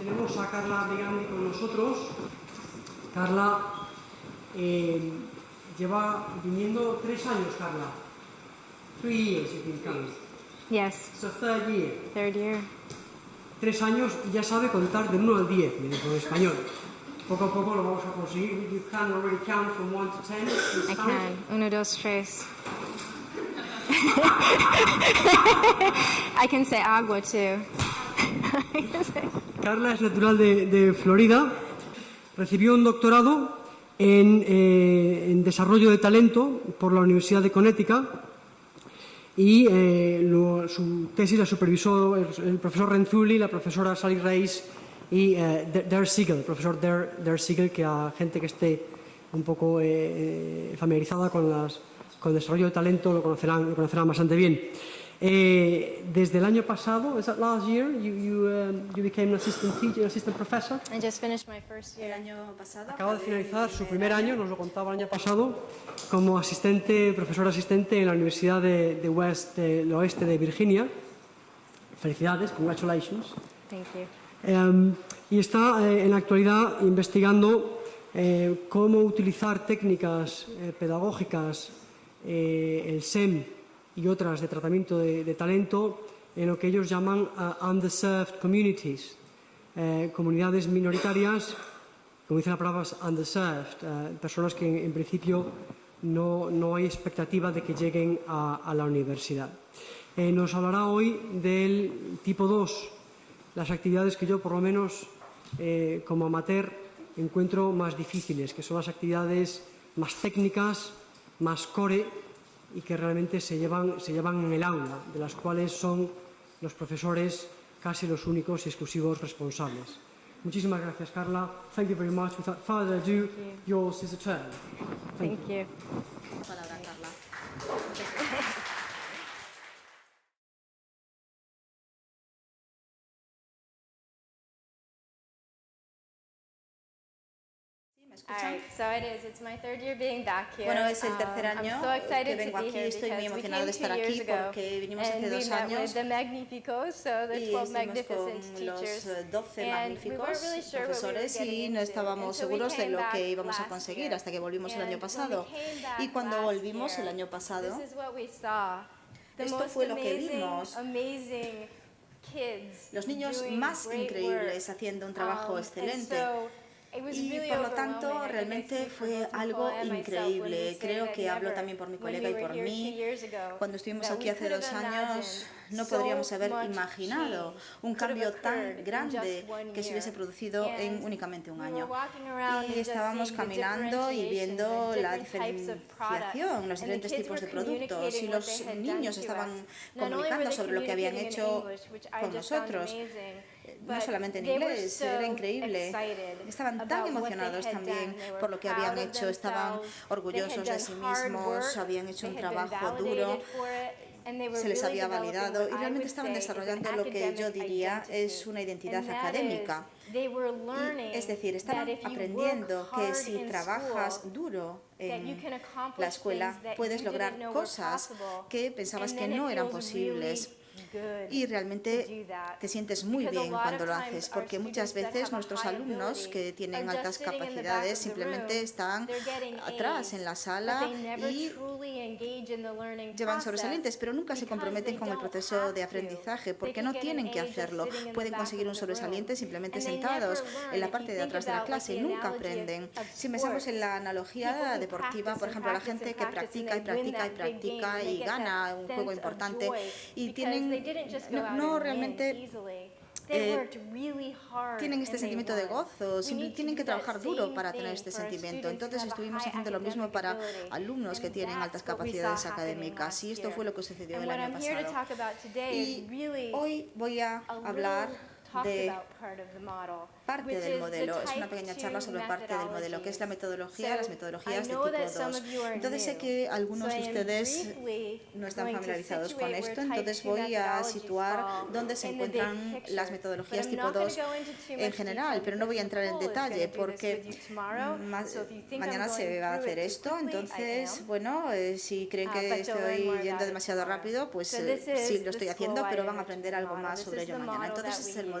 Tenemos a Carla Begandi con nosotros. Carla lleva viniendo 3 años, Carla. 3 years you've been coming. Yes. It's the third year. Third year. 3 años y ya sabe contar de 1 al 10, me dijo en español. Poco a poco lo vamos a conseguir. You can already count from 1 to 10. I can. 1, 2, 3. I can say agua too. Carla es natural de Florida. Recibió un doctorado en desarrollo de talento por la Universidad de Connecticut y su tesis la supervisó el profesor Renzulli, la profesora Sally Reis y Der Siegel, el profesor Der Siegel, que a gente que esté un poco familiarizada con el desarrollo de talento lo conocerán bastante bien. Desde el año pasado, is that last year, you became an assistant teacher, assistant professor? I just finished my first year. El año pasado Acaba de finalizar su primer año, nos lo contaba el año pasado, como profesor asistente en la Universidad del Oeste de Virginia. Felicidades, congratulations. Thank you. Y está en la actualidad investigando cómo utilizar técnicas pedagógicas, el SEM y otras de tratamiento de talento en lo que ellos llaman underserved communities, comunidades minoritarias, como dice la palabra underserved, personas que en principio no hay expectativa de que lleguen a la universidad. Nos hablará hoy del tipo 2, las actividades que yo por lo menos como amateur encuentro más difíciles, que son las actividades más técnicas, más core y que realmente se llevan en el aula, de las cuales son los profesores casi los únicos y exclusivos responsables. Muchísimas gracias, Carla. Thank you very much. Without further ado, yours is the turn. Thank you. palabra, Carla. ¿Me All escuchan? right, so it's my third year being back here. Bueno, es el tercer I'm año so excited que vengo to be aquí. here Estoy muy because we emocionada de came 2 estar years aquí ago porque vinimos hace and we 2 met años with the Magnificos, so the y 12 estuvimos magnificent con los teachers. 12 And we magníficos weren't really sure what we were profesores getting y no into. estábamos And so we seguros de came lo back que íbamos a last conseguir year. hasta que volvimos el And año when we pasado. came back Y cuando last volvimos el year, año pasado, this is what we saw. The esto most fue lo que vimos. amazing kids Los niños doing más great increíbles work. haciendo un trabajo And excelente. so it was Y really por lo tanto, overwhelming. I think I realmente speak for fue both algo Nicole and myself when we increíble. say Creo that que hablo never, también por mi when colega we y were por here 2 mí. years ago, Cuando estuvimos that aquí we hace could have 2 años, no imagined podríamos so haber much imaginado change un could have cambio tan occurred in grande just 1 que se hubiese year. producido en And únicamente un we año. were walking around Y and just estábamos seeing the caminando y differentiation, viendo the la different types of products. diferenciación, los And the diferentes kids tipos de were productos y communicating what they los had niños done to estaban us. Not only were comunicando they sobre lo que habían communicating in hecho English, which I con just found nosotros. amazing, No but solamente en they were inglés, so era increíble. excited Estaban tan about what they emocionados had también done. They were por lo que proud habían of hecho, estaban themselves. orgullosos They de had sí done hard mismos, work. habían hecho un They had been trabajo duro, validated for it, and they were se les really había developing validado what y I realmente would estaban say is an desarrollando lo que yo academic diría identity. es una identidad And that académica. is, they were learning Es decir, that estaban if you aprendiendo work que hard si in trabajas school, duro that you en can accomplish la escuela things that puedes you didn't lograr know were cosas possible. que pensabas And que then no it eran feels really posibles. good Y to realmente do that. te sientes muy Because a bien lot cuando of lo times haces, our porque muchas students that veces have a nuestros high alumnos ability que tienen are altas just sitting in the back capacidades of the simplemente room. están They're getting atrás A's, en la but sala they never y truly engage in the learning llevan process sobresalientes, pero nunca se because comprometen they con el don't proceso have de to. aprendizaje, They porque could no get an tienen que A just hacerlo. sitting in the Pueden back conseguir un of the room. sobresaliente simplemente And they sentados never learn. en la If you parte de think atrás de la about, like, clase, the nunca analogy aprenden. of Si pensamos en la sports, analogía people who deportiva, por practice and ejemplo, la practice gente and que practice and practica y they win practica y that big game practica and they y get gana that un juego sense of importante joy y because they tienen, didn't just go out no and win realmente easily. They worked really hard tienen este and they sentimiento de won. gozo, We need to tienen que do that trabajar duro same para tener thing este for our sentimiento. students who Entonces have a estuvimos high haciendo lo mismo academic para ability. alumnos que And tienen that's altas what we saw capacidades happening académicas last y esto year. fue lo que sucedió And el what año I'm here to pasado. talk about today Y is really hoy voy a a hablar little talked de about part of the model, parte which del is modelo. the Es una type pequeña 2 charla sobre parte del modelo, que es la metodología, las So, metodologías I de know tipo that some 2. of you are Entonces sé new. que algunos So de I am ustedes briefly no están going to familiarizados con situate where esto, type entonces 2 voy a methodologies situar fall dónde se in the big encuentran picture. las But metodologías I'm tipo not going 2 to go into too en much general, detail pero no voy a entrar en because Nicole is detalle gonna do this porque with you tomorrow. So if you think I'm mañana going se va a through hacer it too esto, quickly, I entonces, am. bueno, si creen que But you'll learn estoy more yendo about it demasiado tomorrow. rápido, pues So this sí is lo estoy the haciendo, pero van a school-wide aprender algo model. más This sobre is ello the mañana. model Entonces that es we el use.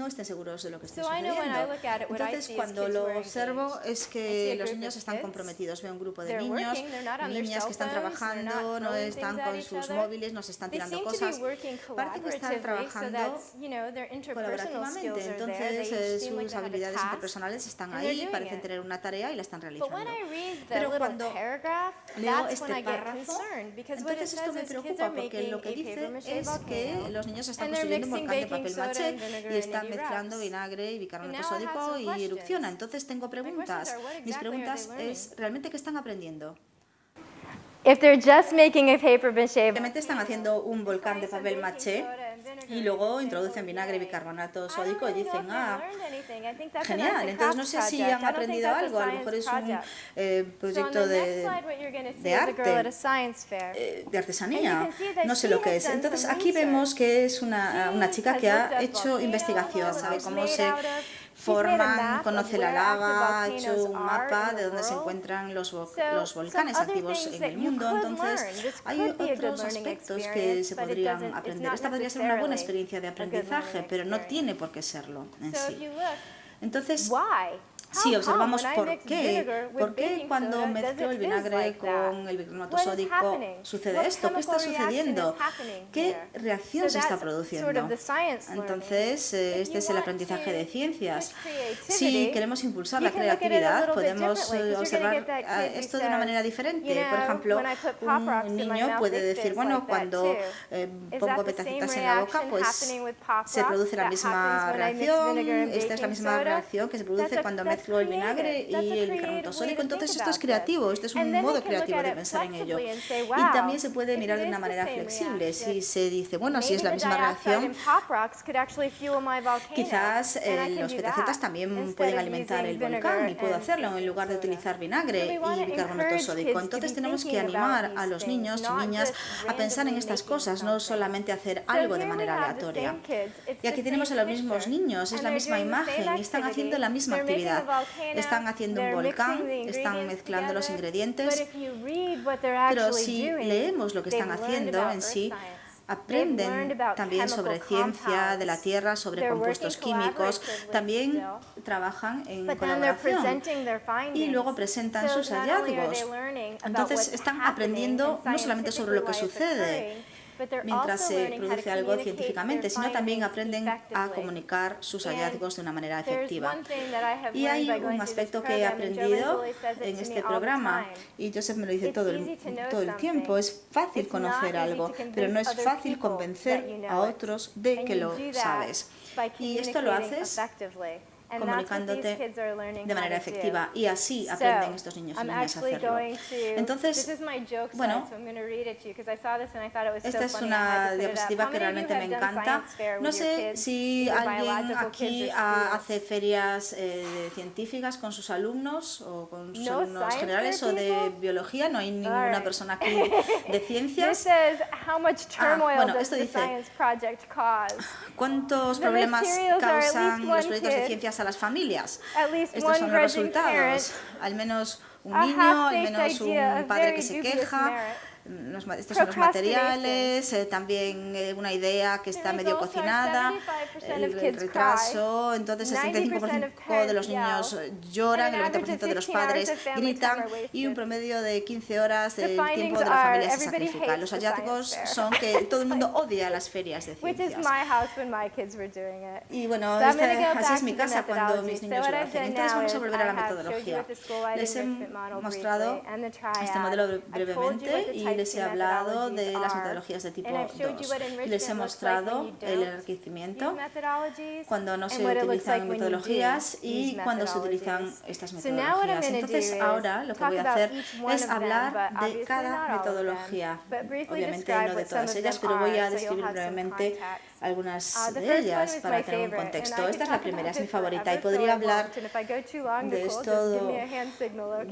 no estén seguros de lo que está So I know when I sucediendo. look at it, what I Entonces, see is cuando kids who lo are observo engaged. es I see que a los group niños of están kids. comprometidos. Veo un grupo de They're niños, working, they're not on their niñas que están cell phones, they're not trabajando, no throwing están things con at each sus other. móviles, no se están They tirando seem to cosas. be working Parece que están collaboratively, so trabajando that's, their interpersonal skills colaborativamente. are there. Entonces, They each seem like sus they have a habilidades task, interpersonales están and they're ahí, doing parecen it. tener una tarea y la están But realizando. when I read the Pero little cuando paragraph, leo that's when este I get párrafo, concerned, because what it entonces esto says me is kids preocupa are porque making lo que a dice paper mache es que volcano, los niños están and they're construyendo un mixing volcán de baking papel soda maché and vinegar y and están mezclando vinagre y bicarbonato sódico y erupciona. Entonces tengo preguntas. Mis preguntas es, ¿realmente qué están aprendiendo? If they're just making a paper mache, Simplemente están haciendo un volcán de papel maché y luego introducen vinagre y bicarbonato sódico y dicen, genial, entonces no sé si han aprendido algo, a lo mejor es un proyecto de arte, de artesanía, no sé lo que es. Entonces aquí vemos que es una chica que ha hecho investigación, sabe cómo se forman, conoce la lava, ha hecho un mapa de dónde se encuentran los volcanes activos en el mundo. Entonces, hay otros aspectos que se podrían aprender. Esta podría ser una buena experiencia de aprendizaje, pero no tiene por qué serlo en sí. Entonces, si observamos por qué cuando mezclo el vinagre con el bicarbonato sódico sucede esto, ¿qué está sucediendo? ¿Qué reacción se está produciendo? Entonces, este es el aprendizaje de ciencias. Si queremos impulsar la creatividad, podemos observar esto de una manera diferente. Por ejemplo, un niño puede decir, bueno, cuando pongo petacetas en la boca, pues se produce la misma reacción. Esta es la misma reacción que se produce cuando mezclo el vinagre y el bicarbonato sódico. Entonces esto es creativo, este es un modo creativo de pensar en ello. Y también se puede mirar de una manera flexible. Si se dice, bueno, si es la misma reacción, quizás los petacetas también pueden alimentar el volcán y puedo hacerlo en lugar de utilizar vinagre y bicarbonato sódico. Entonces tenemos que animar a los niños y niñas a pensar en estas cosas, no solamente hacer algo de manera aleatoria. Y aquí tenemos a los mismos niños, es la misma imagen y están haciendo la misma actividad. Están haciendo un volcán, están mezclando los ingredientes, pero si leemos lo que están haciendo en sí, aprenden también sobre ciencia de la Tierra, sobre compuestos químicos, también trabajan en colaboración y luego presentan sus hallazgos. Entonces están aprendiendo no solamente sobre lo que sucede mientras se produce algo científicamente, sino también aprenden a comunicar sus hallazgos de una manera efectiva. Y hay un aspecto que he aprendido en este programa, y Joseph me lo dice todo el tiempo, es fácil conocer algo, pero no es fácil convencer a otros de que lo sabes. Y esto lo haces comunicándote de manera efectiva y así aprenden estos niños y niñas a hacerlo. Entonces, bueno, esta es una diapositiva que realmente me encanta. No sé si alguien aquí hace ferias científicas con sus alumnos o con sus alumnos generales o de biología. No hay ninguna persona aquí de ciencias. Bueno, esto dice, ¿cuántos problemas causan los proyectos de ciencias a las familias? Estos son los resultados. Al menos un niño, al menos un padre que se queja. Estos son los materiales, también una idea que está medio cocinada, el retraso. Entonces el 75% de los niños lloran, el 90% de los padres gritan y un promedio de 15 horas del tiempo de la familia se sacrifica. Los hallazgos son que todo el mundo odia las ferias de ciencias. Y bueno, así es mi casa cuando mis niños lo hacen. Entonces vamos a volver a la metodología. Les he mostrado este modelo brevemente y les he hablado de las metodologías de tipo 2. Y les he mostrado el enriquecimiento, cuando no se utilizan metodologías y cuando se utilizan estas metodologías. Entonces ahora lo que voy a hacer es hablar de cada metodología. Obviamente no de todas ellas, pero voy a describir brevemente algunas de ellas para tener un contexto. Esta es la primera, es mi favorita y podría hablar de esto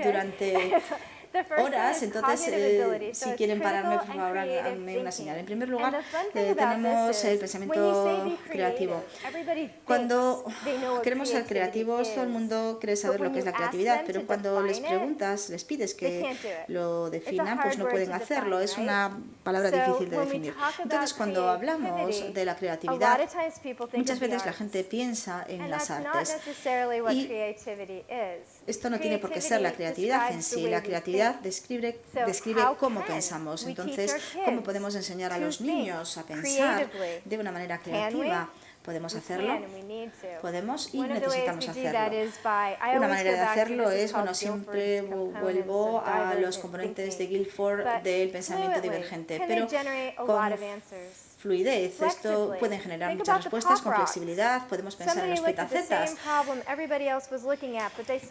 durante horas, entonces si quieren pararme, por favor, háganme una señal. En primer lugar, tenemos el pensamiento creativo. Cuando queremos ser creativos, todo el mundo quiere saber lo que es la creatividad, pero cuando les preguntas, les pides que lo definan, pues no pueden hacerlo. Es una palabra difícil de definir. Entonces, cuando hablamos de la creatividad, muchas veces la gente piensa en las artes y esto no tiene por qué ser la creatividad en sí. La creatividad describe cómo pensamos. Entonces, ¿cómo podemos enseñar a los niños a pensar de una manera creativa? ¿Podemos hacerlo? Podemos y necesitamos hacerlo. Una manera de hacerlo es, bueno, siempre vuelvo a los componentes de Guilford del pensamiento divergente, pero con fluidez. Esto pueden generar muchas respuestas con flexibilidad. Podemos pensar en los petacetas.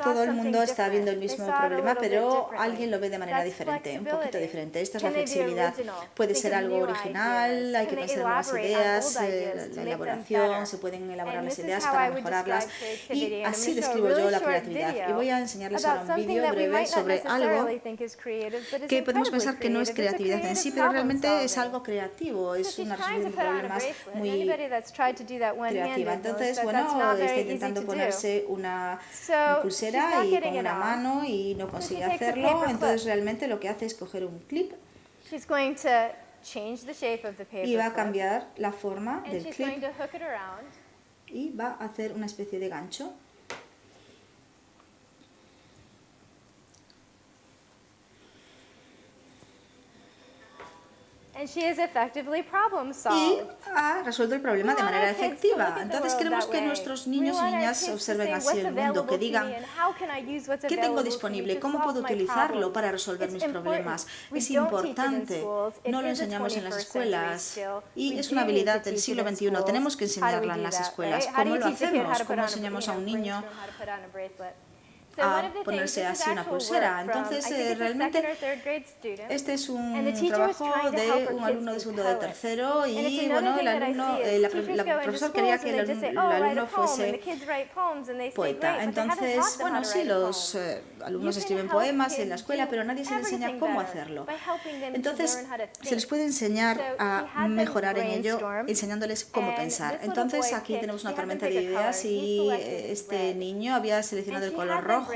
Todo el mundo está viendo el mismo problema, pero alguien lo ve de manera diferente, un poquito diferente. Esta es la flexibilidad. Puede ser algo original, hay que pensar en nuevas ideas, la elaboración, se pueden elaborar las ideas para mejorarlas. Y así describo yo la creatividad. Y voy a enseñarles ahora un vídeo breve sobre algo que podemos pensar que no es creatividad en sí, pero realmente es algo creativo, es una resolución de problemas muy creativa. Entonces, bueno, está intentando ponerse una pulsera y con una mano y no consigue hacerlo, entonces realmente lo que hace es coger un clip y va a cambiar la forma del clip y va a hacer una especie de gancho. Y ha resuelto el problema de manera efectiva. Entonces queremos que nuestros niños y niñas observen así el mundo, que digan, ¿qué tengo disponible? ¿Cómo puedo utilizarlo para resolver mis problemas? Es importante, no lo enseñamos en las escuelas y es una habilidad del siglo XXI. Tenemos que enseñarla en las escuelas. ¿Cómo lo hacemos? ¿Cómo enseñamos a un niño a ponerse así una pulsera? Entonces, realmente, este es un trabajo de un alumno de segundo de tercero y, bueno, la profesora quería que el alumno fuese poeta. Entonces, bueno, sí, los alumnos escriben poemas en la escuela, pero nadie se les enseña cómo hacerlo. Entonces, se les puede enseñar a mejorar en ello enseñándoles cómo pensar. Entonces, aquí tenemos una tormenta de ideas y este niño había seleccionado el color rojo.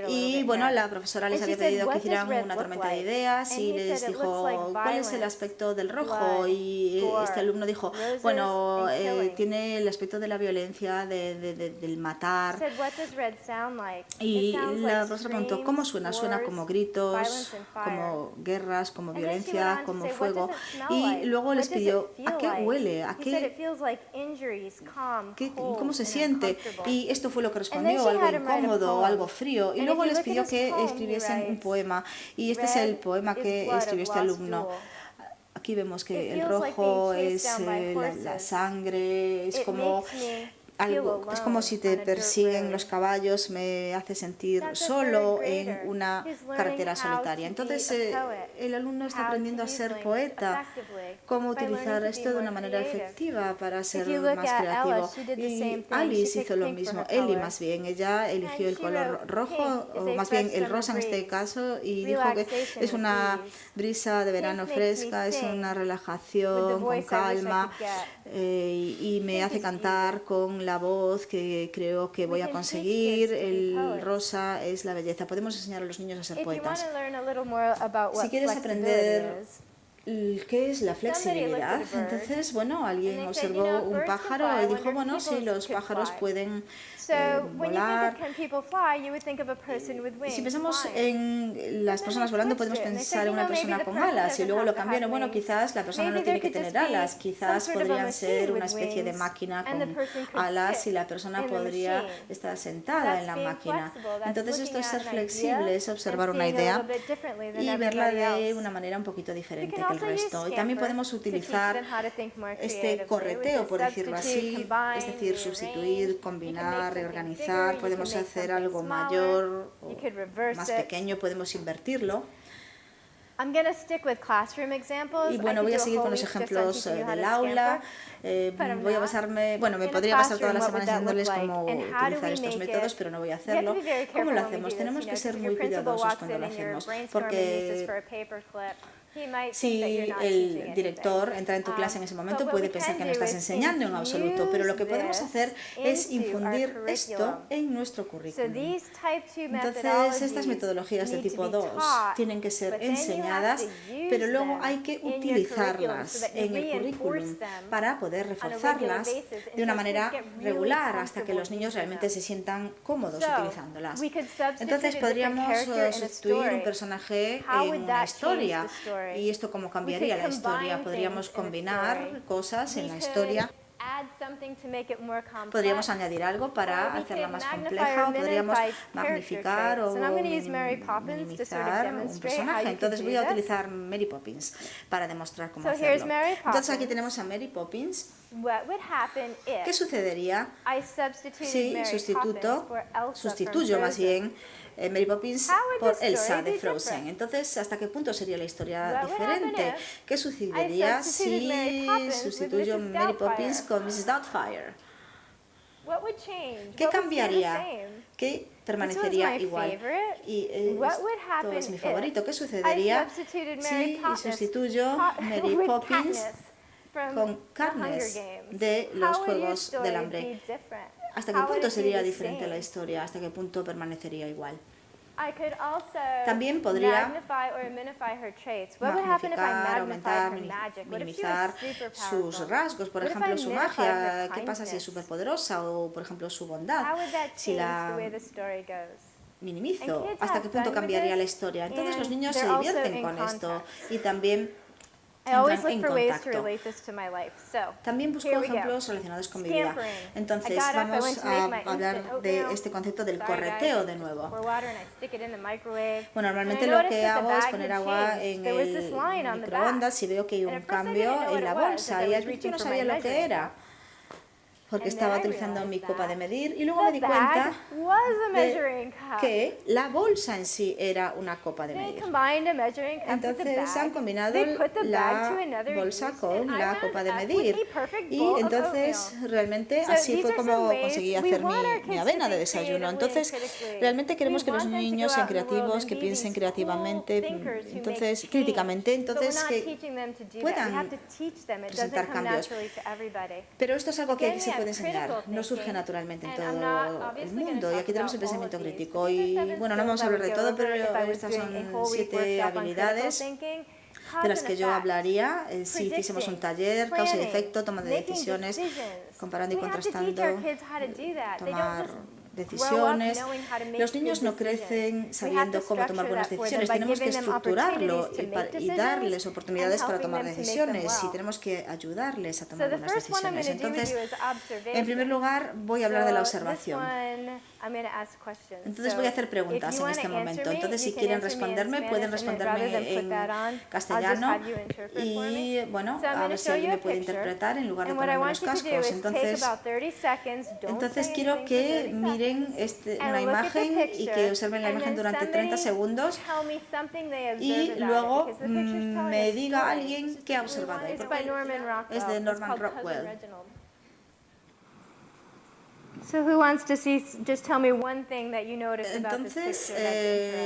Y bueno, la profesora les había pedido que hicieran una tormenta de ideas y les dijo, ¿cuál es el aspecto del rojo? Y este alumno dijo, bueno, tiene el aspecto de la violencia, del matar. Y la profesora preguntó, ¿cómo suena? Suena como gritos, como guerras, como violencia, como fuego. Y luego les pidió, ¿a qué huele? ¿Cómo se siente? Y esto fue lo que respondió, algo incómodo, algo frío, y luego les pidió que escribiesen un poema, y este es el poema que escribió este alumno. Aquí vemos que el rojo es la sangre, es como es como si te persiguen los caballos, me hace sentir solo en una carretera solitaria. Entonces el alumno está aprendiendo a ser poeta, cómo utilizar esto de una manera efectiva para ser más creativo. Y Alice hizo lo mismo, Ellie más bien, ella eligió el color rojo, o más bien el rosa en este caso, y dijo que es una brisa de verano fresca, es una relajación con calma, y me hace cantar con la voz que creo que voy a conseguir. El rosa es la belleza. Podemos enseñar a los niños a ser poetas. Si quieres aprender qué es la flexibilidad, entonces, bueno, alguien observó un pájaro y dijo, bueno, sí, los pájaros pueden volar. Si pensamos en las personas volando, podemos pensar en una persona con alas, y luego lo cambiaron. Bueno, quizás la persona no tiene que tener alas, quizás podrían ser una especie de máquina con alas y la persona podría estar sentada en la máquina. Entonces esto es ser flexible, es observar una idea y verla de una manera un poquito diferente que el resto. Y también podemos utilizar este correteo, por decirlo así, es decir, sustituir, combinar, reorganizar. Podemos hacer algo mayor o más pequeño, podemos invertirlo. Y bueno, voy a seguir con los ejemplos del aula. Voy a basarme, bueno, me podría pasar todas las semanas enseñándoles cómo utilizar estos métodos, pero no voy a hacerlo. ¿Cómo lo hacemos? Tenemos que ser muy cuidadosos cuando lo hacemos, porque si el director entra en tu clase en ese momento, puede pensar que no estás enseñando en absoluto, pero lo que podemos hacer es infundir esto en nuestro currículum. Entonces, estas metodologías de tipo 2 tienen que ser enseñadas, pero luego hay que utilizarlas en el currículum para poder reforzarlas de una manera regular hasta que los niños realmente se sientan cómodos utilizándolas. Entonces, podríamos sustituir un personaje en una historia. ¿Y esto cómo cambiaría la historia? Podríamos combinar cosas en la historia Podríamos añadir algo para hacerla más compleja, o podríamos magnificar o minimizar un personaje. Entonces voy a utilizar Mary Poppins para demostrar cómo hacerlo. Entonces aquí tenemos a Mary Poppins. ¿Qué sucedería si sustituyo más bien Mary Poppins por Elsa de Frozen? Entonces, ¿hasta qué punto sería la historia diferente? ¿Qué sucedería si sustituyo Mary Poppins con Mrs. Doubtfire? ¿Qué cambiaría? ¿Qué permanecería igual? Y esto es mi favorito. ¿Qué sucedería si sustituyo Mary Poppins con Katniss de los Juegos del Hambre? ¿Hasta qué punto sería diferente la historia? ¿Hasta qué punto permanecería igual? También podría magnificar, aumentar, minimizar sus rasgos, por ejemplo su magia. ¿Qué pasa si es superpoderosa? O por ejemplo su bondad. Si la minimizo, ¿hasta qué punto cambiaría la historia? Entonces los niños se divierten con esto y también entran en contacto. También busco ejemplos relacionados con mi vida. Entonces vamos a hablar de este concepto del correteo de nuevo. Bueno, normalmente lo que hago es poner agua en el microondas y veo que hay un cambio en la bolsa y al principio no sabía lo que era, porque estaba utilizando mi copa de medir y luego me di cuenta de que la bolsa en sí era una copa de medir. Entonces han combinado la bolsa con la copa de medir y entonces realmente así fue como conseguí hacer mi avena de desayuno. Entonces realmente queremos que los niños sean creativos, que piensen creativamente, entonces críticamente, entonces que puedan presentar cambios. Pero esto es algo que se puede enseñar, no surge naturalmente en todo el mundo. Y aquí tenemos el pensamiento crítico. Y bueno, no vamos a hablar de todo, pero estas son 7 habilidades de las que yo hablaría si hiciésemos un taller, causa y efecto, toma de decisiones, comparando y contrastando, tomar decisiones. Los niños no crecen sabiendo cómo tomar buenas decisiones. Tenemos que estructurarlo y darles oportunidades para tomar decisiones y tenemos que ayudarles a tomar buenas decisiones. Entonces, en primer lugar, voy a hablar de la observación. Entonces voy a hacer preguntas en este momento. Entonces, si quieren responderme, pueden responderme en castellano y, bueno, a ver si alguien me puede interpretar en lugar de ponerme los cascos. Entonces quiero que miren una imagen y que observen la imagen durante 30 segundos y luego me diga alguien qué ha observado. Es de Norman Rockwell. Entonces,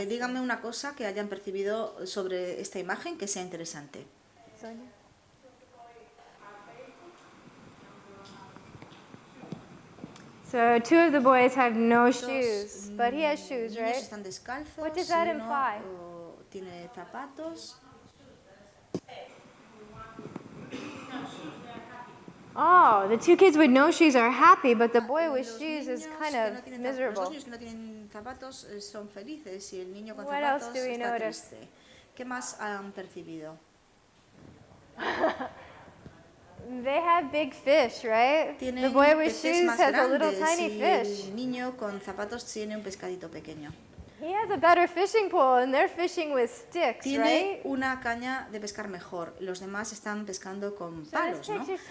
díganme una cosa que hayan percibido sobre esta imagen que sea interesante. So 2 of the boys have no shoes, but he has shoes, right? Están descalzos, What does that imply? Tiene zapatos. Oh, the 2 kids with no shoes are happy, but the boy with shoes is kind of miserable. Los niños que no tienen zapatos son felices y el niño con zapatos está triste. ¿Qué más han percibido? They have big fish, right? The boy with shoes has a little tiny fish. El niño con zapatos tiene un pescadito pequeño. He has a better fishing pole and they're fishing with sticks, Tiene right? una caña de pescar mejor. Los demás están pescando con palos, ¿no? Entonces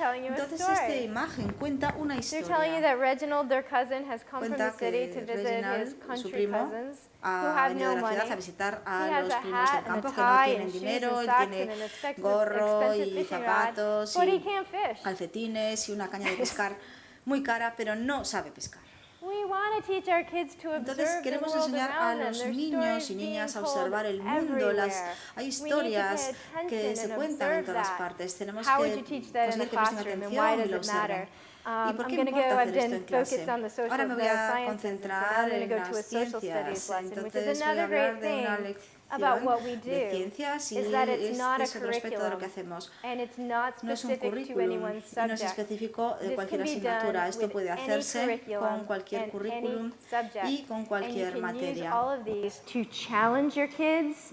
esta imagen cuenta una historia. They're telling you that Reginald, their cousin, has come from the city to visit his country cousins who have no money. A visitar a He has los a primos del hat and a campo que no tie tienen and shoes dinero. and Él socks tiene and an expensive gorro y fishing rod, zapatos but he y can't fish. calcetines y una caña de pescar muy cara, pero no sabe pescar. We want to teach our kids to Entonces observe the queremos world enseñar a around them. los There's niños stories y being niñas a told observar el mundo. everywhere. Hay We historias need to pay que attention se and cuentan en observe todas that. partes. Tenemos How que would you teach that in the conseguir que presten classroom and atención why y does lo it matter? observen. ¿Y por I'm qué going to importa go, I've hacer esto been en clase? focused on the social, Ahora me voy the a sciences, and concentrar now I'm going en to go to a las social studies ciencias. lesson, which is Entonces voy a another hablar great de una thing lección about what we do, de ciencias y is that it's not a este es otro aspecto de lo que curriculum, hacemos. and it's not No es un specific to currículum anyone's y no es subject. específico de This cualquier can be asignatura. done Esto with puede any hacerse curriculum con cualquier and currículum any subject. y con And cualquier you can use materia. all of these to challenge your kids,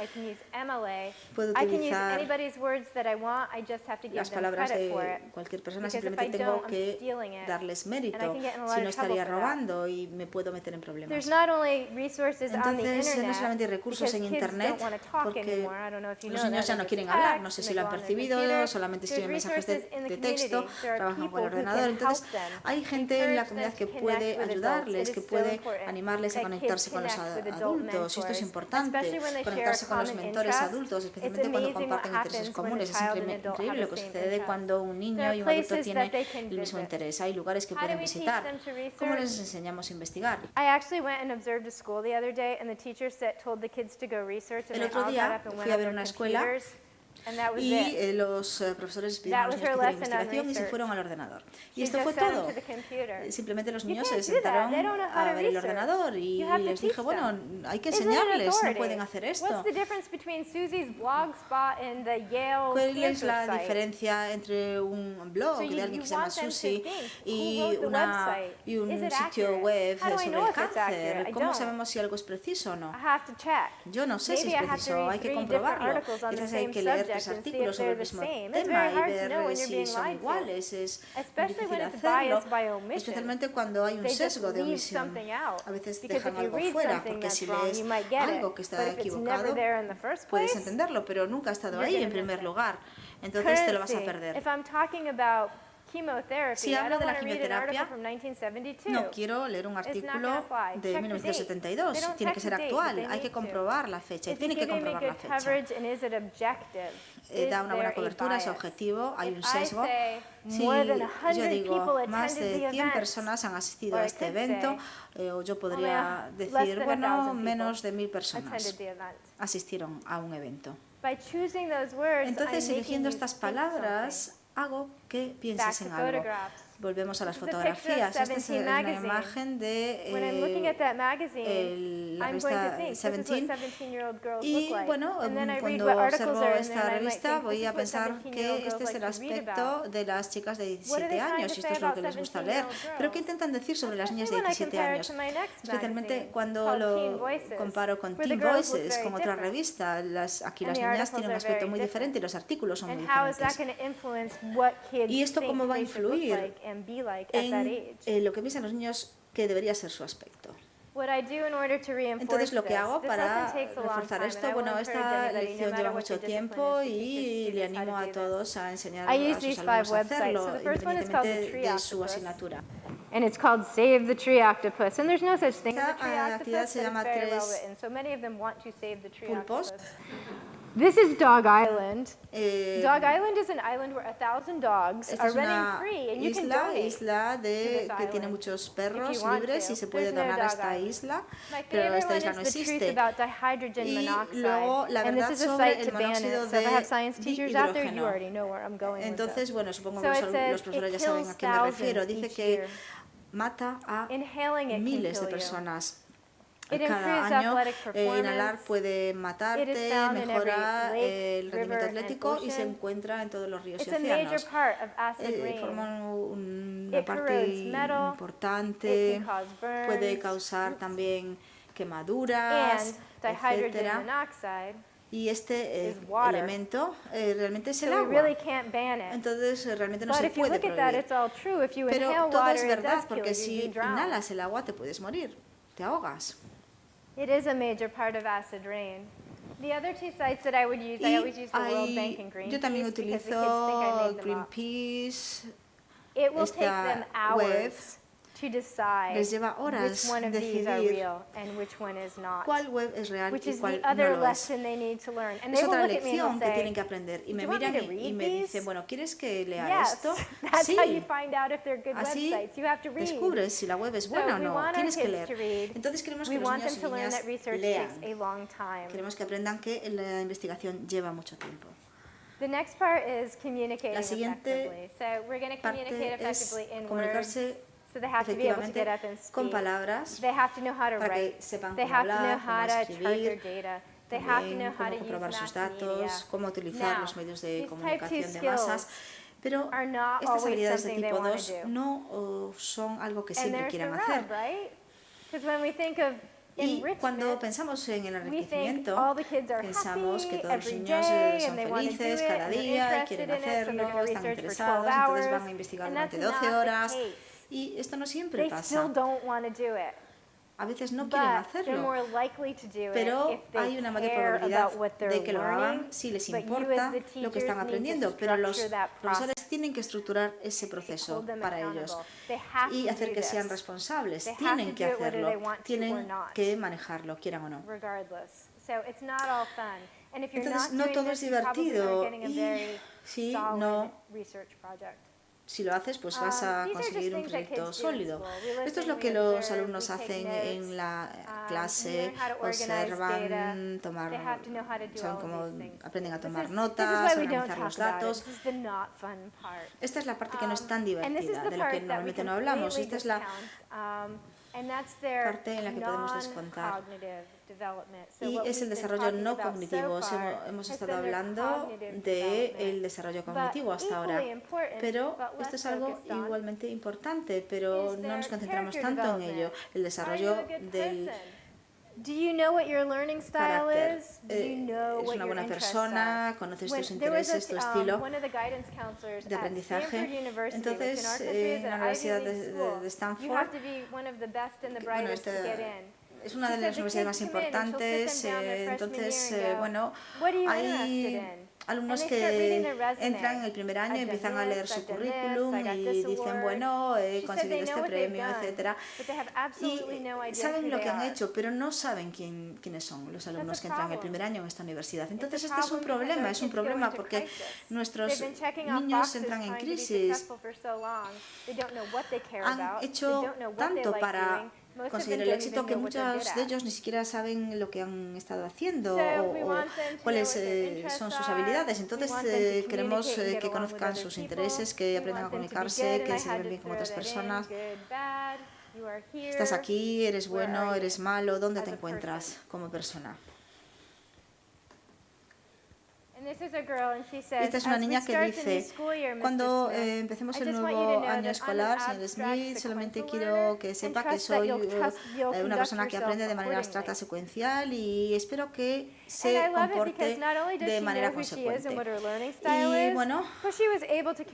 I can use MLA. Puedo I can use utilizar anybody's words that I want. I just have to give las them palabras credit for de it. cualquier persona, Because if simplemente I tengo don't, I'm que stealing it. darles And I mérito, can get in a lot si no of trouble estaría for that. robando y me puedo meter en problemas. There's not only resources on the Entonces, Entonces, no solamente hay recursos en Internet, porque los niños ya no quieren hablar, no sé si lo han percibido, solamente escriben mensajes de texto, trabajan con el ordenador. Entonces, hay gente en la comunidad que puede ayudarles, que puede animarles a conectarse con los adultos, y esto es importante, conectarse con los mentores adultos, especialmente cuando comparten intereses comunes. Es increíble lo que sucede cuando un niño y un adulto tienen el mismo interés. Hay lugares que pueden visitar. ¿Cómo les enseñamos a investigar? El otro día fui a ver una escuela y los profesores pidieron una especie de investigación y se fueron al ordenador. Y esto fue todo. Simplemente los niños se sentaron a ver el ordenador y les dije, bueno, hay que enseñarles, no pueden hacer esto. ¿Cuál es la diferencia entre un blog de alguien que se llama Susie y un sitio web sobre el cáncer? ¿Cómo sabemos si algo es preciso o no? Yo no sé si es preciso, hay que comprobarlo. Entonces hay que leer 3 artículos sobre el mismo tema y ver si son iguales. Es difícil hacerlo, especialmente cuando hay un sesgo de omisión. A veces dejan algo fuera, porque si lees algo que está equivocado, puedes entenderlo, pero nunca ha estado ahí en primer lugar. Entonces te lo vas a perder. Si hablo de la quimioterapia, no quiero leer un artículo de 1972, tiene que ser actual, hay que comprobar la fecha, y tiene que comprobar la fecha. Da una buena cobertura, es objetivo, hay un sesgo. Si yo digo, más de 100 personas han asistido a este evento, o yo podría decir, bueno, menos de 1000 personas asistieron a un evento. Entonces, eligiendo estas palabras, hago que pienses en algo. Volvemos a las fotografías. Esta es una imagen de la revista 17. Y bueno, cuando observo esta revista voy a pensar que este es el aspecto de las chicas de 17 años, y esto es lo que les gusta leer. Pero ¿qué intentan decir sobre las niñas de 17 años? Especialmente cuando lo comparo con Teen Voices, con otra revista. Aquí las niñas tienen un aspecto muy diferente y los artículos son muy diferentes. ¿Y esto cómo va a influir en lo que piensan los niños que debería ser su aspecto? Entonces, lo que hago para reforzar esto, bueno, esta lección lleva mucho tiempo y le animo a todos a enseñar a sus alumnos a hacerlo, independientemente de su asignatura. And it's called Save the Tree Octopus. And there's no such thing as a tree Esta actividad octopus, se but llama it's very low Tres written. So many of them want to save the tree Pulpos. octopus. This is Dog Island. Dog Island is an island where 1,000 dogs Esta are es running una free, and you can donate. isla que tiene muchos perros libres y se puede donar a esta isla, pero esta isla no existe. Y luego la verdad sobre el monóxido de hidrógeno. Entonces, bueno, supongo que los profesores ya saben a qué me refiero. Dice que mata a miles de personas. Cada año inhalar puede matarte, mejora el rendimiento atlético y se encuentra en todos los ríos y océanos. Forman una parte importante, puede causar también quemaduras, etcétera. Y este elemento realmente es el agua. Entonces realmente no se puede prohibir. Pero todo es verdad, porque si inhalas el agua te puedes morir, te ahogas. It is a major part of acid rain. The other 2 sites that I would use, I always use the World Bank and Greenpeace. Yo también because the kids think utilizo I made them up. Greenpeace. It will take them Esta web hours to decide les lleva horas which one of these are decidir real and which one is not. cuál web es real Which y is the cuál other no lo es. lesson they need to learn. And Es they will otra look at me and lección que they'll tienen say, que aprender. Y me "Do you want me miran to read y me these?" dicen, bueno, ¿quieres que lea Yes, esto? that's Sí. how you find out if they're good Así websites. You have to read. descubres si la web es buena o we no. want our Tienes que kids to leer. read. Entonces queremos que We los want niños them y to learn niñas that research lean. takes a long time. Queremos que aprendan que la investigación lleva mucho tiempo. The next part is communicating La siguiente effectively. So we're going to communicate parte es effectively in words. comunicarse So they have to be able to get up and con speak. palabras They have to know how to para que write. sepan They cómo have to know hablar, how cómo to chart their escribir, data. They have to know también how cómo to use comprobar sus mass datos, media. cómo utilizar Now, los medios de these type 2 comunicación de masas. Pero are not estas always habilidades de something they tipo wanna 2 do. no son algo que And siempre there's the quieran rub, hacer. right? Because when we think of Y cuando enrichment, pensamos en el we think enriquecimiento, all the kids are pensamos que happy todos los every niños day son and they want to do felices it cada and they're día, interested quieren in it, so they're hacerlo, going to están research for 12 interesados, entonces van hours. a investigar And durante that's 12 not the horas. case. Y esto no siempre They pasa. still don't want to do it. a veces no quieren hacerlo, pero hay una mayor probabilidad de que lo hagan si les importa lo que están aprendiendo, pero los profesores tienen que estructurar ese proceso para ellos y hacer que sean responsables, tienen que hacerlo, tienen que manejarlo, quieran o no. Entonces, no todo es divertido y si lo haces, pues vas a conseguir un proyecto sólido. Esto es lo que los alumnos hacen en la clase, observan, aprenden a tomar notas, organizar los datos. Esta es la parte que no es tan divertida, de la que normalmente no hablamos. Esta es la parte en la que podemos descontar. Y es el desarrollo no cognitivo. Hemos estado hablando del desarrollo cognitivo hasta ahora, pero esto es algo igualmente importante, pero no nos concentramos tanto en ello. El desarrollo del carácter. Es una buena persona, conoces tus intereses, tu estilo de aprendizaje. Entonces, en la Universidad de Stanford, bueno, es una de las universidades más importantes, entonces, bueno, hay alumnos que entran en el primer año y empiezan a leer su currículum y dicen, bueno, he conseguido este premio, etcétera, y saben lo que han hecho, pero no saben quiénes son los alumnos que entran en el primer año en esta universidad. Entonces, este es un problema porque nuestros niños entran en crisis, han hecho tanto para conseguir el éxito que muchos de ellos ni siquiera saben lo que han estado haciendo o cuáles son sus habilidades. Entonces queremos que conozcan sus intereses, que aprendan a comunicarse, que se lleven bien con otras personas. Estás aquí, eres bueno, eres malo, ¿dónde te encuentras como persona? Esta es una niña que dice, cuando empecemos el nuevo año escolar, señor Smith, solamente quiero que sepa que soy una persona que aprende de manera abstracta secuencial y espero que se comporte de manera consecuente. Y bueno,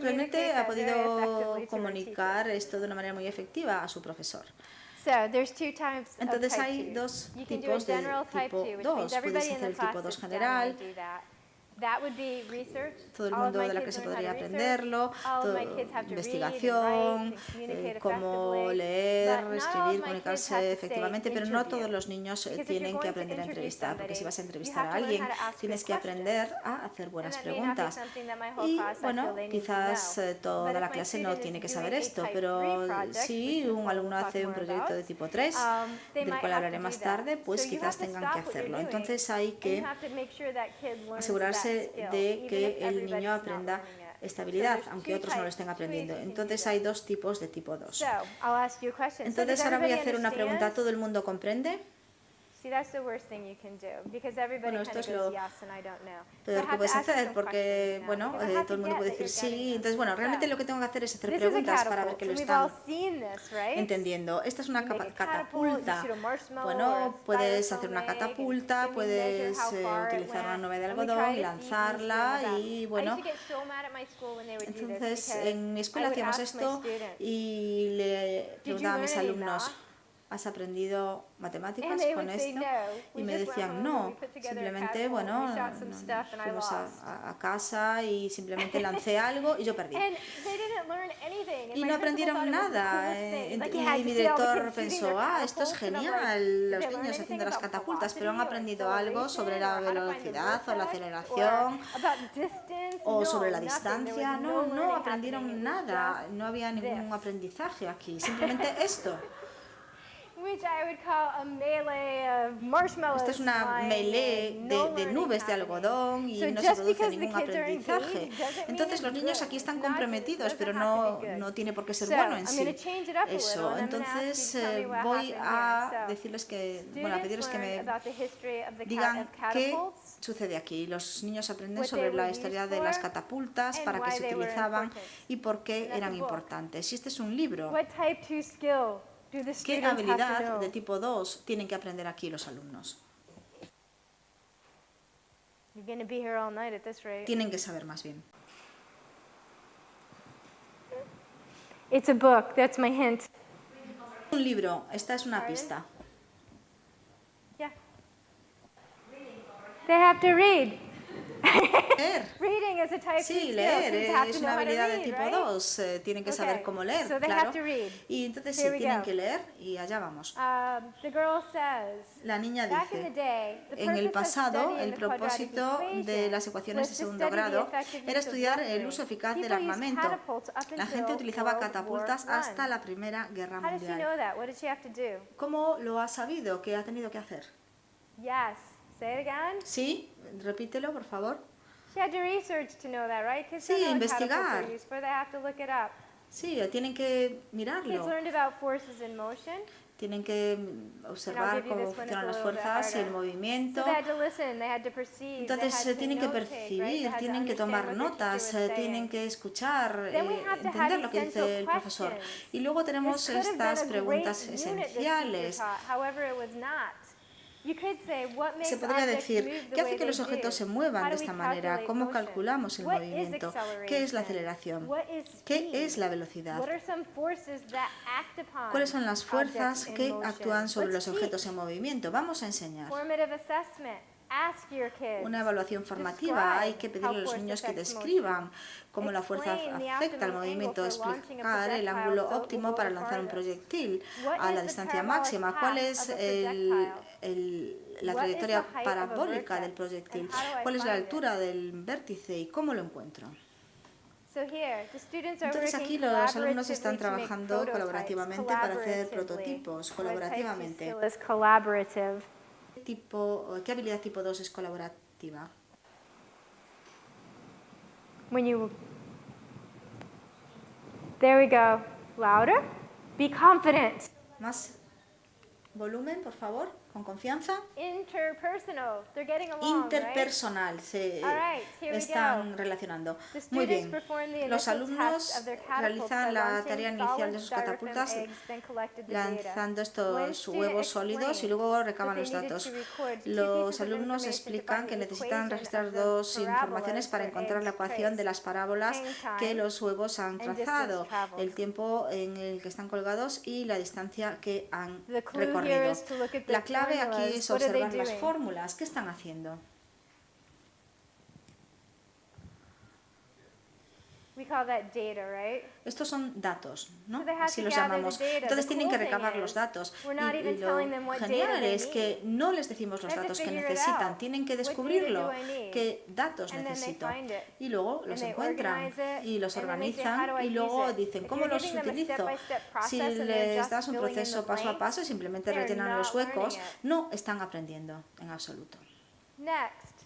realmente ha podido comunicar esto de una manera muy efectiva a su profesor. Entonces hay dos tipos de tipo 2. Puedes hacer el tipo 2 general. Todo el mundo de la clase podría aprenderlo, investigación, cómo leer, escribir, comunicarse efectivamente, pero no todos los niños tienen que aprender a entrevistar, porque si vas a entrevistar a alguien tienes que aprender a hacer buenas preguntas. Y bueno, quizás toda la clase no tiene que saber esto, pero si un alumno hace un proyecto de tipo 3, del cual hablaré más tarde, pues quizás tengan que hacerlo. Entonces hay que asegurarse de que el niño aprenda estabilidad, aunque otros no lo estén aprendiendo. Entonces hay dos tipos de tipo 2. Entonces ahora voy a hacer una pregunta. ¿Todo el mundo comprende? Bueno, esto es lo peor que puedes hacer porque, bueno, todo el mundo puede decir sí. Entonces, bueno, realmente lo que tengo que hacer es hacer preguntas para ver que lo están entendiendo. Esta es una catapulta. Bueno, puedes hacer una catapulta, puedes utilizar una nube de algodón y lanzarla y, bueno, entonces en mi escuela hacíamos esto y le preguntaba a mis alumnos, ¿has aprendido matemáticas con esto? Y me decían, no, simplemente, bueno, fuimos a casa y simplemente lancé algo y yo perdí. Y no aprendieron nada. Y mi director pensó, esto es genial, los niños haciendo las catapultas, pero han aprendido algo sobre la velocidad o la aceleración o sobre la distancia. No aprendieron nada, no había ningún aprendizaje aquí, simplemente esto. Esto es una melee de nubes de algodón y no se produce ningún aprendizaje. Entonces los niños aquí están comprometidos, pero no tiene por qué ser bueno en sí eso. Entonces voy a decirles que, bueno, a pedirles que me digan qué sucede aquí. Los niños aprenden sobre la historia de las catapultas, para qué se utilizaban y por qué eran importantes. Y este es un libro. ¿Qué habilidad de tipo 2 tienen que aprender aquí los alumnos? Tienen que saber más bien. It's a book, that's my hint. Un libro, esta es una pista. They have to read. Leer. Reading is a type Sí, 2 leer skill. Kids have es to know una how to habilidad de read, tipo right? 2. Tienen que saber Okay, cómo leer, so they claro. have to read. Y entonces Here sí, we tienen go. que leer y allá vamos. The girl says, La niña back in the dice, day, the en el purpose of pasado, studying el the quadratic propósito de equation las ecuaciones de was to segundo study the grado effective era use of estudiar el weaponry. uso eficaz del People used armamento. catapults up La gente until utilizaba World catapultas War I. hasta la Primera Guerra How does she know Mundial. that? What did she have to do? ¿Cómo lo ha sabido? ¿Qué ha tenido que hacer? Yes. Say it again. Sí, repítelo, por favor. She had to research to know that, right? Kids Sí, don't know what investigar. catapults are used for. They have to look it up. Sí, tienen que Kids mirarlo. learned about forces in motion. Tienen que observar cómo funcionan las fuerzas y el movimiento. So they had to listen, they had to perceive, Entonces they had to tienen que notate, right? percibir, They had to tienen que tomar understand what the notas, teacher was tienen saying. que escuchar, Then we have to have entender lo que dice essential el profesor. questions. Y luego tenemos This could have estas been a preguntas great unit this teacher esenciales. taught, however it was not. You could say, what makes Se podría objects decir, move the ¿qué hace way que los they objetos do? se muevan How de do we esta manera? calculate ¿Cómo motion? calculamos el What is movimiento? ¿Qué es la aceleración? What is ¿Qué speed? es la velocidad? What are some forces that act upon ¿Cuáles son las fuerzas objects in que motion? actúan sobre Let's los objetos teach. en movimiento? Vamos a enseñar. Formative assessment. Ask your kids. Una evaluación formativa. Describe Hay que pedirle a how los force niños que affects motion. describan cómo la fuerza Explain the afecta al optimum movimiento, angle for launching a explicar el projectile ángulo so it will óptimo go para the lanzar un farthest. proyectil What a is la the distancia parabolic máxima. path ¿Cuál es of a projectile? la What is trayectoria the height of a parabólica del vertex? proyectil? And how do I ¿Cuál es la find it? altura del vértice y cómo lo encuentro? So here, the students are Entonces working aquí los alumnos están collaboratively to make trabajando prototypes, colaborativamente para hacer prototipos, What type of colaborativamente. skill is collaborative? ¿Qué habilidad tipo 2 es colaborativa? There we go. Louder. Be confident. Más volumen, por favor, con confianza. Interpersonal. They're getting along, Interpersonal, se All right, here we están go. relacionando. The Muy students bien. performed the Los initial alumnos test of their catapults realizan by la launching tarea inicial solid de sus styrofoam catapultas eggs, then collected the data. lanzando One estos student huevos sólidos y luego recaban explained los that they datos. needed to record two Los pieces of alumnos information to explican find que the necesitan equation registrar of the dos parabolas informaciones para for encontrar la eggs ecuación de las parábolas hang time que los huevos han and trazado, distance traveled. el tiempo en el que están colgados y la distancia que han The clue here recorrido. is to look at the La clave aquí formulas. es What are they observar las doing? fórmulas. ¿Qué están haciendo? We call that data, right? Estos son datos, ¿no? So they have Así to los gather the llamamos. data. Entonces The tienen cool que thing recabar is, los datos. we're not even Y lo telling them what data genial they es que need. no les decimos los They have to datos que figure it necesitan, out. tienen que What data descubrirlo, do I need? qué datos And then they necesito. find it. Y luego And los they encuentran organize it, y los and then they say, organizan "How do I y luego use it?" dicen, If ¿cómo you're los giving them a utilizo? step-by-step process Si and they're les just das un filling in proceso the paso a blanks, paso y simplemente they're rellenan los not learning huecos, it. no están aprendiendo en absoluto. Next.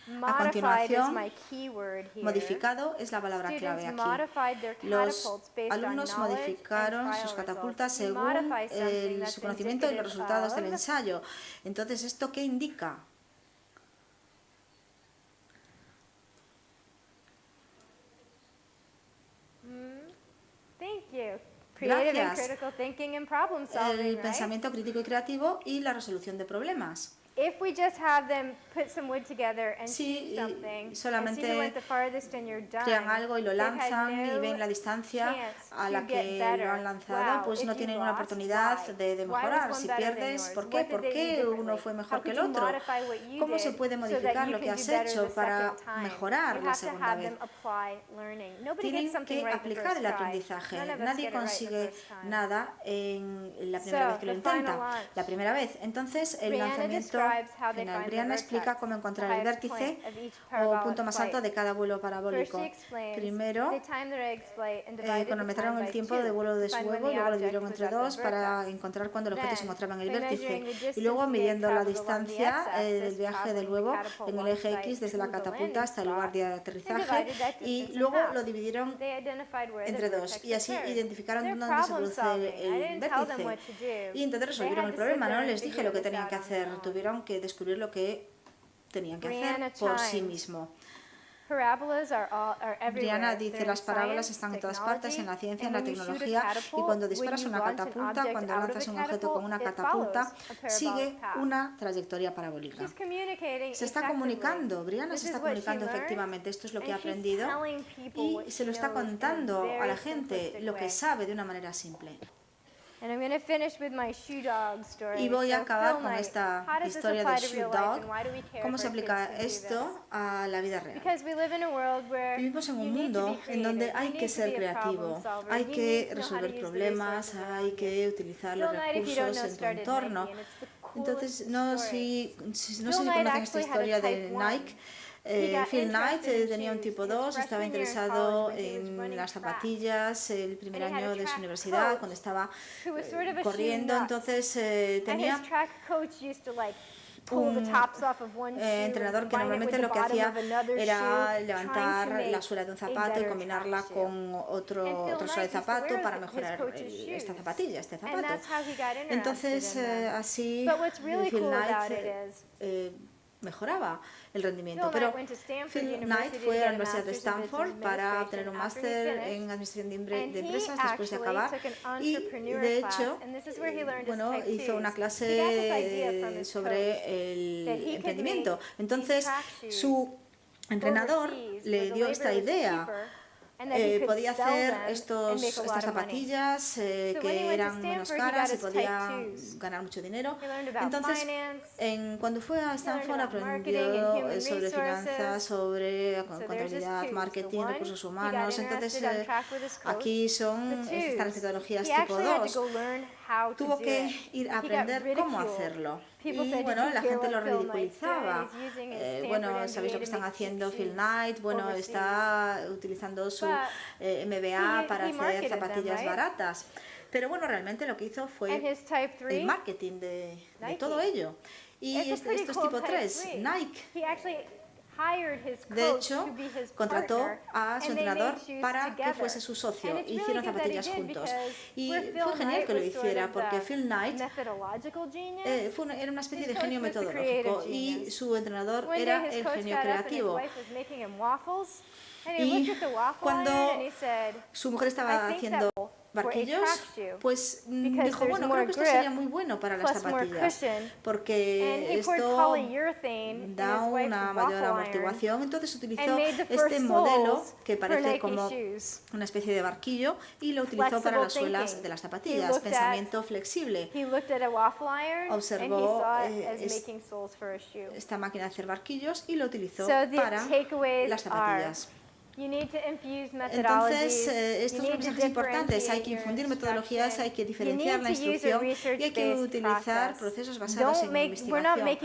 A Modified is continuación, my keyword here. modificado es la palabra clave Students aquí. modified their Los catapults based on alumnos knowledge modificaron and sus trial catapultas results. You según modify something that's su conocimiento y los indicative resultados del of- ensayo. Entonces, ¿esto qué indica? Thank you. Creative and Gracias. critical thinking and problem solving, El right? pensamiento crítico y creativo y la resolución de problemas. If we just have them put some wood together and Sí, shoot something, and solamente see who went the farthest and you're done, crean algo y lo they've had lanzan y no ven la distancia chance a to la get que better. lo han lanzado, Wow, pues if no you tienen una lost, oportunidad why? de Why was mejorar. one Si better than pierdes, yours? ¿por What qué? did ¿Por they do qué uno differently? fue How mejor que could el you otro? modify what you ¿Cómo did se puede so that modificar you lo que can has do better hecho the para second time? mejorar You la have to segunda have vez? them apply learning. Nobody Tienen gets something que right the aplicar first el try. aprendizaje. None of us Nadie get it right the consigue first time. nada en la primera vez que lo the final intenta, launch. la primera vez. Entonces, el Brianna lanzamiento describes how they final. find the Brianna vertex, explica cómo encontrar the el highest vértice point of each o parabolic punto más alto flight. de cada vuelo First, parabólico. she explains Primero, they timed their egg flight and divided the cronometraron time el by tiempo 2 de vuelo de to su find when huevo y the luego lo object dividieron was entre at the dos para vertex. encontrar cuándo el objeto se Then, encontraba en el by vértice. measuring the Y distance luego the egg midiendo la traveled along the distancia, el x-axis, viaje del traveling huevo the catapult en el one eje site X desde la to the catapulta landing hasta el lugar de spot, and aterrizaje divided that y distance in luego half. lo dividieron They identified where entre the dos vertex y así occurred. identificaron They're dónde se problem produce solving. I el didn't tell them vértice. what to do. Y entonces They resolvieron had el to sit problema, there no and les dije figure lo que this tenían out que on their hacer, own. tuvieron que descubrir lo que tenían que Brianna hacer por sí chimes. mismo. Parabolas are everywhere. Brianna dice, They're las in parábolas science, están en todas partes, en la technology, ciencia, en and la when you shoot a tecnología, y catapult, cuando when disparas you una launch an catapulta, object cuando out of lanzas a un objeto con una catapult, it catapulta, follows a sigue parabolic path. una trayectoria parabólica. She's communicating Se está effectively. comunicando, Brianna This se is está what she comunicando learned, efectivamente, esto es lo que ha and she's aprendido telling people what y se lo she está knows in a contando a la very gente simplistic lo que way. sabe de una manera simple. Y voy a acabar con esta historia de Shoe Dog. ¿Cómo se aplica esto a la vida real? Vivimos en un mundo en donde hay que ser creativo, hay que resolver problemas, hay que utilizar los recursos en tu entorno. Entonces, no sé si conocen esta historia de Nike. Phil Knight tenía un tipo 2, estaba interesado en las zapatillas el primer año de su universidad, cuando estaba corriendo, entonces tenía un entrenador que normalmente lo que hacía era levantar la suela de un zapato y combinarla con otro suela de zapato para mejorar este zapato. Entonces, así Phil Knight mejoraba el rendimiento. Pero Phil Knight fue a la Universidad de Stanford para obtener un máster en administración de empresas después de acabar y, de hecho, hizo una clase sobre el emprendimiento. Entonces, su entrenador le dio esta idea. Podía hacer estas zapatillas que eran menos caras y podía ganar mucho dinero. Entonces, cuando fue a Stanford aprendió sobre finanzas, sobre contabilidad, marketing, recursos humanos. Entonces, aquí están las metodologías tipo 2. Tuvo que ir a aprender cómo hacerlo. Y bueno, la gente lo ridiculizaba. ¿Sabéis lo que están haciendo Phil Knight? Bueno, está utilizando su MBA para hacer zapatillas baratas. Pero bueno, realmente lo que hizo fue el marketing de todo ello. Y esto es tipo 3, Nike. De hecho, contrató a su entrenador para que fuese su socio e hicieron zapatillas juntos. Y fue genial que lo hiciera porque Phil Knight era una especie de genio metodológico y su entrenador era el genio creativo. Y cuando su mujer estaba haciendo barquillos, pues dijo, bueno, creo que esto sería muy bueno para las zapatillas, porque esto da una mayor amortiguación. Entonces utilizó este modelo que parece como una especie de barquillo y lo utilizó para las suelas de las zapatillas, pensamiento flexible. Observó esta máquina de hacer barquillos y lo utilizó para las zapatillas. Entonces, estos son mensajes importantes. Hay que infundir metodologías, hay que diferenciar la instrucción y hay que utilizar procesos basados en investigación.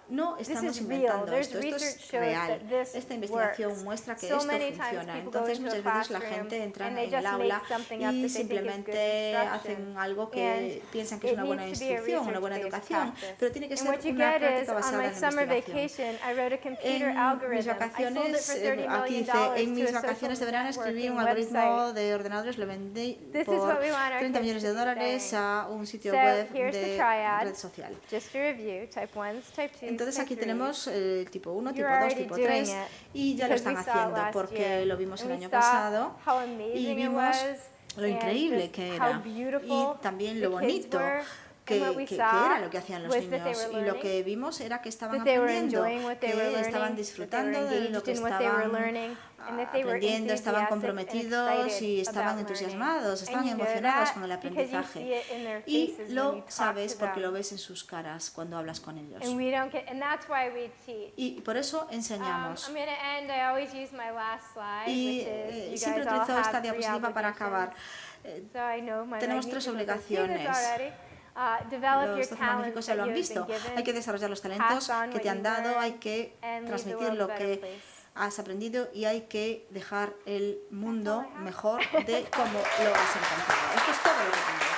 No estamos inventando esto es real. Esta investigación muestra que esto funciona. Entonces, muchas veces la gente entra en el aula y simplemente hacen algo que piensan que es una buena instrucción, una buena educación, pero tiene que ser una práctica basada en la investigación. En mis vacaciones, aquí dice, en mis vacaciones de verano escribí un algoritmo de ordenadores, lo vendí por $30 millones a un sitio web de red social. Entonces aquí tenemos el tipo 1, tipo 2, tipo 3 y ya lo están haciendo porque lo vimos el año pasado y vimos lo increíble que era y también lo bonito que era lo que hacían los niños y lo que vimos era que estaban aprendiendo, que estaban disfrutando de lo que estaban aprendiendo, estaban comprometidos y estaban entusiasmados, estaban emocionados con el aprendizaje. Y lo sabes porque lo ves en sus caras cuando hablas con ellos. Y por eso enseñamos. Y siempre utilizo esta diapositiva para acabar. Tenemos 3 obligaciones. Los dos magníficos ya lo han visto. Hay que desarrollar los talentos que te han dado, hay que transmitir lo que has aprendido y hay que dejar el mundo mejor de como lo has encontrado. Esto es todo lo que tengo.